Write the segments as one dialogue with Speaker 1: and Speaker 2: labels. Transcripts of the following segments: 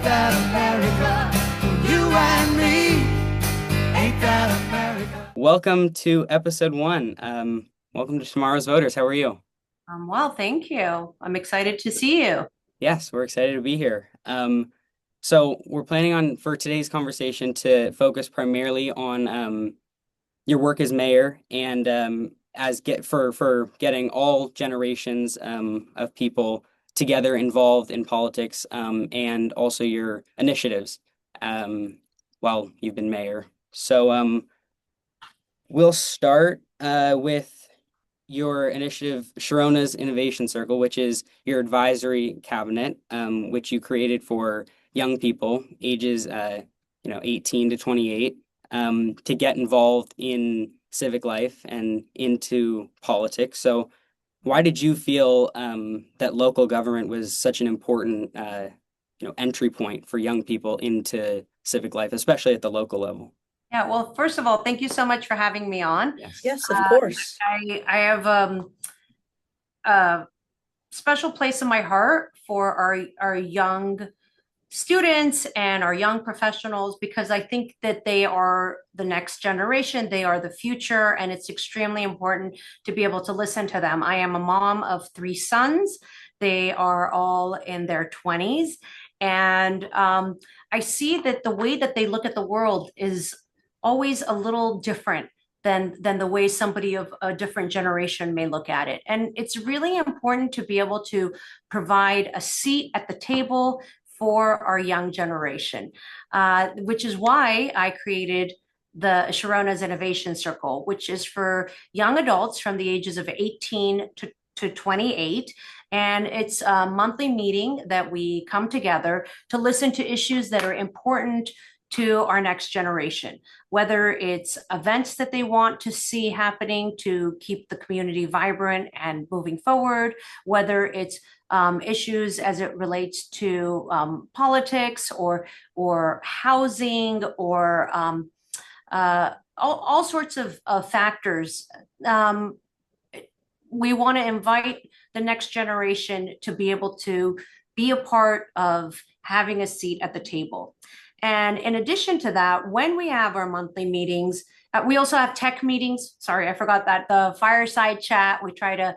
Speaker 1: that America for you and me? Ain't that America? Welcome to episode one. Welcome to Tomorrow's Voters. How are you?
Speaker 2: Well, thank you. I'm excited to see you.
Speaker 1: Yes, we're excited to be here. So we're planning on for today's conversation to focus primarily on your work as mayor and as get for getting all generations of people together involved in politics and also your initiatives while you've been mayor. So we'll start with your initiative, Sharona's Innovation Circle, which is your advisory cabinet, which you created for young people ages 18 to 28 to get involved in civic life and into politics. So why did you feel that local government was such an important entry point for young people into civic life, especially at the local level?
Speaker 2: Yeah, well, first of all, thank you so much for having me on.
Speaker 1: Yes.
Speaker 3: Yes, of course.
Speaker 2: I have a special place in my heart for our young students and our young professionals because I think that they are the next generation, they are the future, and it's extremely important to be able to listen to them. I am a mom of three sons. They are all in their 20s. And I see that the way that they look at the world is always a little different than the way somebody of a different generation may look at it. And it's really important to be able to provide a seat at the table for our young generation, which is why I created the Sharona's Innovation Circle, which is for young adults from the ages of 18 to 28. And it's a monthly meeting that we come together to listen to issues that are important to our next generation, whether it's events that they want to see happening to keep the community vibrant and moving forward, whether it's issues as it relates to politics or housing or all sorts of factors. We want to invite the next generation to be able to be a part of having a seat at the table. And in addition to that, when we have our monthly meetings, we also have tech meetings. Sorry, I forgot that. The fireside chat, we try to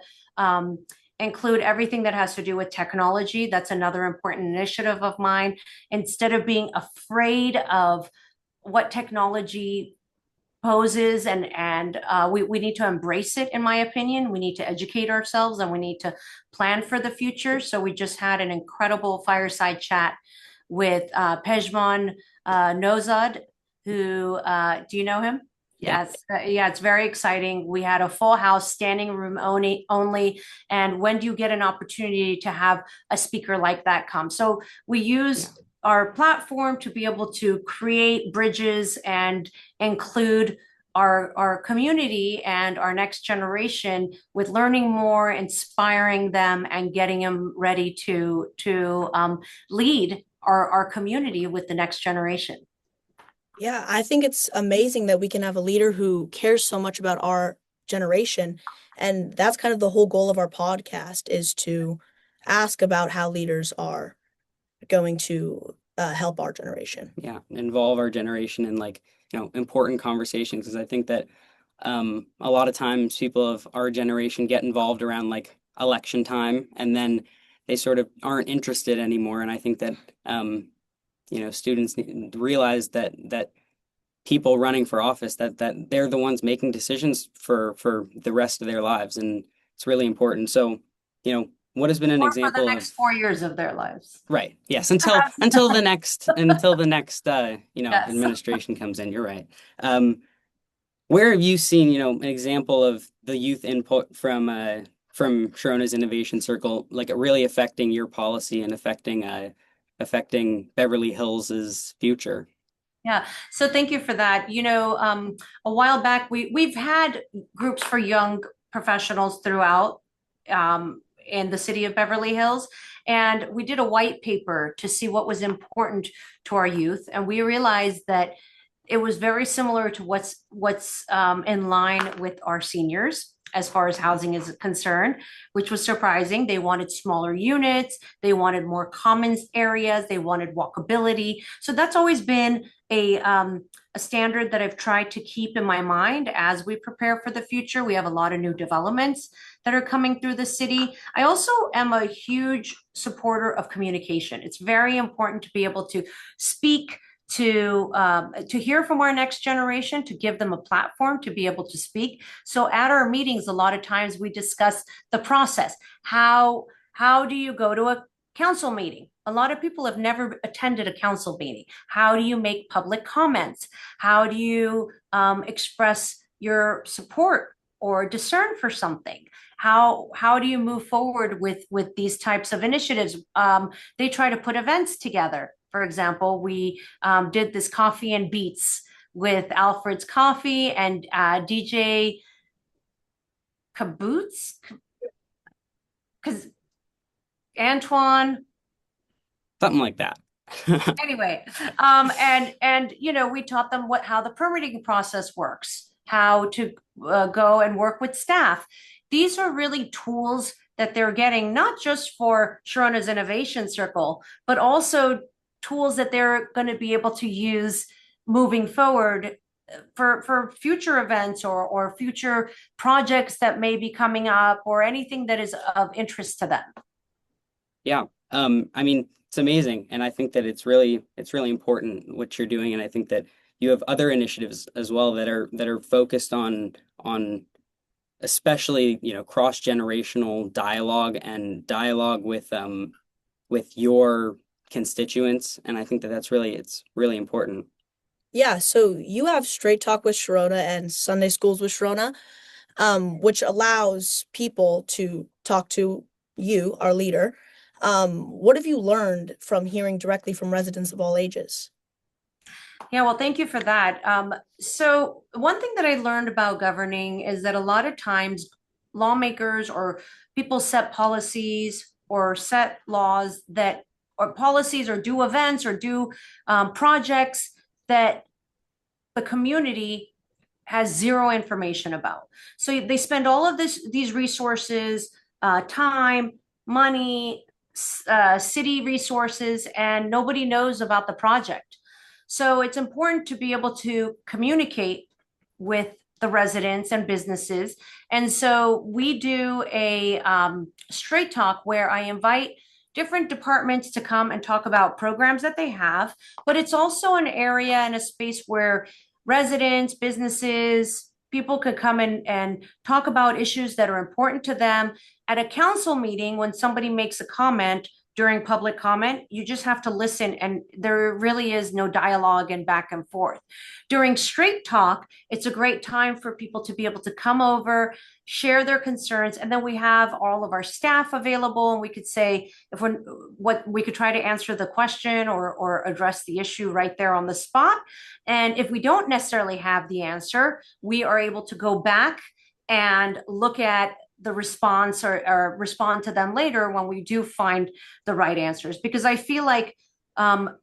Speaker 2: include everything that has to do with technology. That's another important initiative of mine. Instead of being afraid of what technology poses and we need to embrace it, in my opinion. We need to educate ourselves and we need to plan for the future. So we just had an incredible fireside chat with Pejman Nozad, who, do you know him?
Speaker 1: Yeah.
Speaker 2: Yes. Yeah, it's very exciting. We had a full house, standing room only. And when do you get an opportunity to have a speaker like that come? So we use our platform to be able to create bridges and include our community and our next generation with learning more, inspiring them, and getting them ready to lead our community with the next generation.
Speaker 3: Yeah, I think it's amazing that we can have a leader who cares so much about our generation. And that's kind of the whole goal of our podcast is to ask about how leaders are going to help our generation.
Speaker 1: Yeah, involve our generation in important conversations because I think that a lot of times people of our generation get involved around like election time and then they sort of aren't interested anymore. And I think that students need to realize that people running for office that they're the ones making decisions for the rest of their lives, and it's really important. So, what has been an
Speaker 2: Or
Speaker 1: example
Speaker 2: for the next 4 years of their lives.
Speaker 1: Right. Yes. Until the next
Speaker 2: Yes.
Speaker 1: administration comes in. You're right. Where have you seen, an example of the youth input from Sharona's Innovation Circle, like it really affecting your policy and affecting Beverly Hills's future?
Speaker 2: Yeah. So thank you for that. A while back, we've had groups for young professionals throughout in the city of Beverly Hills. And we did a white paper to see what was important to our youth. And we realized that it was very similar to what's in line with our seniors as far as housing is concerned, which was surprising. They wanted smaller units, they wanted more commons areas, they wanted walkability. So that's always been a standard that I've tried to keep in my mind as we prepare for the future. We have a lot of new developments that are coming through the city. I also am a huge supporter of communication. It's very important to be able to speak, to hear from our next generation, to give them a platform to be able to speak. So at our meetings, a lot of times we discuss the process. How do you go to a council meeting? A lot of people have never attended a council meeting. How do you make public comments? How do you express your support or discern for something? How do you move forward with these types of initiatives? They try to put events together. For example, we did this coffee and beats with Alfred's Coffee and DJ Caboots, because Antoine.
Speaker 1: Something like that.
Speaker 2: Anyway, and you know, we taught them how the permitting process works, how to go and work with staff. These are really tools that they're getting, not just for Sharona's Innovation Circle, but also tools that they're going to be able to use moving forward for future events or future projects that may be coming up or anything that is of interest to them.
Speaker 1: Yeah. I mean, it's amazing. And I think that it's really important what you're doing. And I think that you have other initiatives as well that are focused on especially, you know, cross-generational dialogue and dialogue with your constituents. And I think that it's really important.
Speaker 3: Yeah, so you have Straight Talk with Sharona and Sunday Schools with Sharona, which allows people to talk to you, our leader. What have you learned from hearing directly from residents of all ages?
Speaker 2: Yeah, well, thank you for that. So one thing that I learned about governing is that a lot of times lawmakers or people set policies or set laws that, or policies or do events or do projects that the community has zero information about. So they spend all of these resources, time, money, city resources, and nobody knows about the project. So it's important to be able to communicate with the residents and businesses. And so we do a straight talk where I invite different departments to come and talk about programs that they have, but it's also an area and a space where residents, businesses, people could come and talk about issues that are important to them. At a council meeting, when somebody makes a comment during public comment, you just have to listen, and there really is no dialogue and back and forth. During straight talk, it's a great time for people to be able to come over, share their concerns, and then we have all of our staff available, and we could say we could try to answer the question or address the issue right there on the spot. And if we don't necessarily have the answer, we are able to go back and look at the response or respond to them later when we do find the right answers. Because I feel like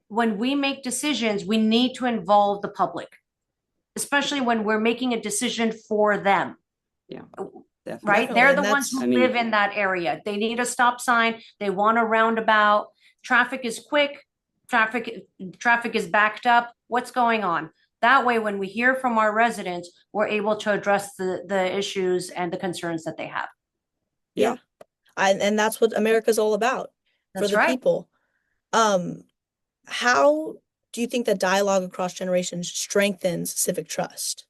Speaker 2: when we make decisions, we need to involve the public, especially when we're making a decision for them.
Speaker 1: Yeah,
Speaker 2: definitely. Right?
Speaker 3: Definitely.
Speaker 2: They're the ones who live in that area. They need a stop sign. They want a roundabout. Traffic is quick. Traffic is backed up. What's going on? That way, when we hear from our residents, we're able to address the issues and the concerns that they have.
Speaker 3: Yeah. And that's what America's all about, for the people. How do you think that dialogue across generations strengthens civic trust?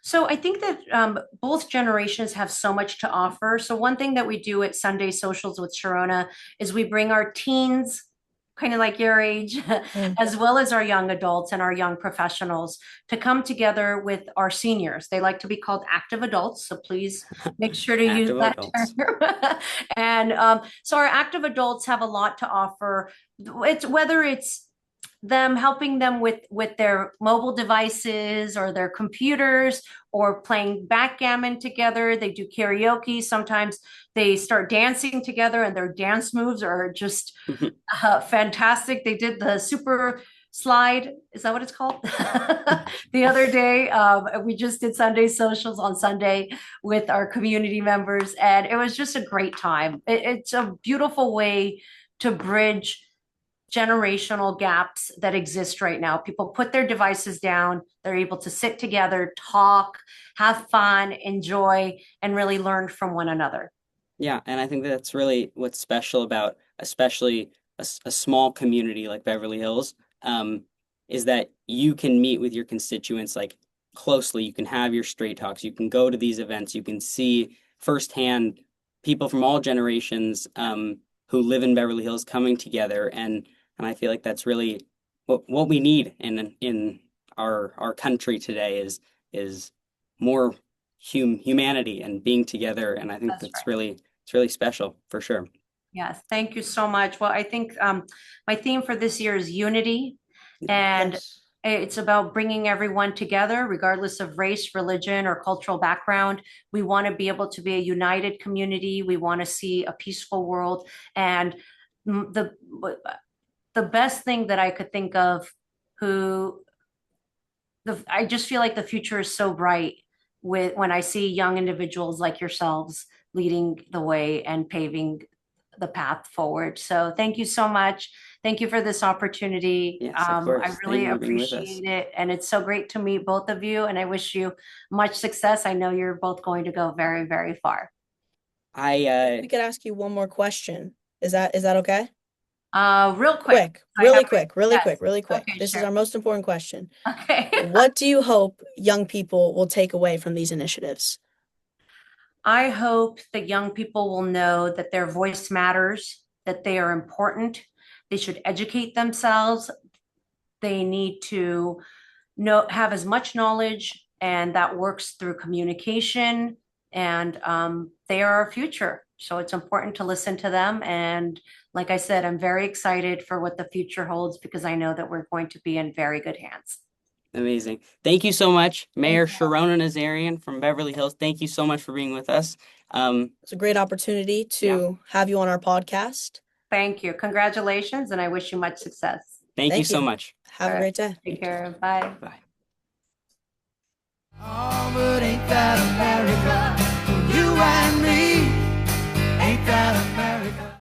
Speaker 2: So I think that both generations have so much to offer. So one thing that we do at Sunday Socials with Sharona is we bring our teens, kind of like your age, as well as our young adults and our young professionals to come together with our seniors. They like to be called active adults, so please make sure to use that term. And so our active adults have a lot to offer. Whether it's them helping them with their mobile devices or their computers or playing backgammon together. They do karaoke. Sometimes they start dancing together and their dance moves are just fantastic. They did the super slide. Is that what it's called? The other day, we just did Sunday socials on Sunday with our community members, and it was just a great time. It's a beautiful way to bridge generational gaps that exist right now. People put their devices down, they're able to sit together, talk, have fun, enjoy, and really learn from one another.
Speaker 1: Yeah, and I think that's really what's special about especially a small community like Beverly Hills, is that you can meet with your constituents like closely. You can have your straight talks. You can go to these events. You can see firsthand people from all generations who live in Beverly Hills coming together, and I feel like that's really what we need in our country today is more humanity and being together, and I think
Speaker 2: That's
Speaker 1: that's
Speaker 2: right.
Speaker 1: really it's really special for sure.
Speaker 2: Yes, thank you so much. Well, I think my theme for this year is unity, and
Speaker 3: Yes.
Speaker 2: it's about bringing everyone together, regardless of race, religion, or cultural background. We want to be able to be a united community. We want to see a peaceful world, and the best thing that I could think of, who I just feel like the future is so bright with when I see young individuals like yourselves leading the way and paving the path forward. So thank you so much. Thank you for this opportunity.
Speaker 1: Yes, of
Speaker 2: I
Speaker 1: course. Thank
Speaker 2: really
Speaker 1: you for being with us.
Speaker 2: appreciate it. And it's so great to meet both of you. And I wish you much success. I know you're both going to go very, very far.
Speaker 1: I
Speaker 3: If we could ask you one more question. Is that okay?
Speaker 2: Real quick,
Speaker 3: Quick,
Speaker 2: I have,
Speaker 3: really quick, really
Speaker 2: yes.
Speaker 3: quick, really quick.
Speaker 2: Okay,
Speaker 3: This is
Speaker 2: sure.
Speaker 3: our most important question.
Speaker 2: Okay.
Speaker 3: What do you hope young people will take away from these initiatives?
Speaker 2: I hope that young people will know that their voice matters, that they are important. They should educate themselves. They need to have as much knowledge, and that works through communication. And they are our future. So it's important to listen to them. And like I said, I'm very excited for what the future holds because I know that we're going to be in very good hands.
Speaker 1: Amazing. Thank you so much,
Speaker 2: Thank
Speaker 1: Mayor
Speaker 2: you.
Speaker 1: Sharona Nazarian from Beverly Hills. Thank you so much for being with us.
Speaker 3: It's a great opportunity
Speaker 1: Yeah,
Speaker 3: to have you on our podcast.
Speaker 2: Thank you. Congratulations, and I wish you much success.
Speaker 1: thank you
Speaker 3: Thank
Speaker 1: so
Speaker 3: you.
Speaker 1: much.
Speaker 3: Have
Speaker 2: All
Speaker 3: a
Speaker 2: right.
Speaker 3: great day.
Speaker 2: Take
Speaker 1: You too.
Speaker 2: care. Bye.
Speaker 1: Bye.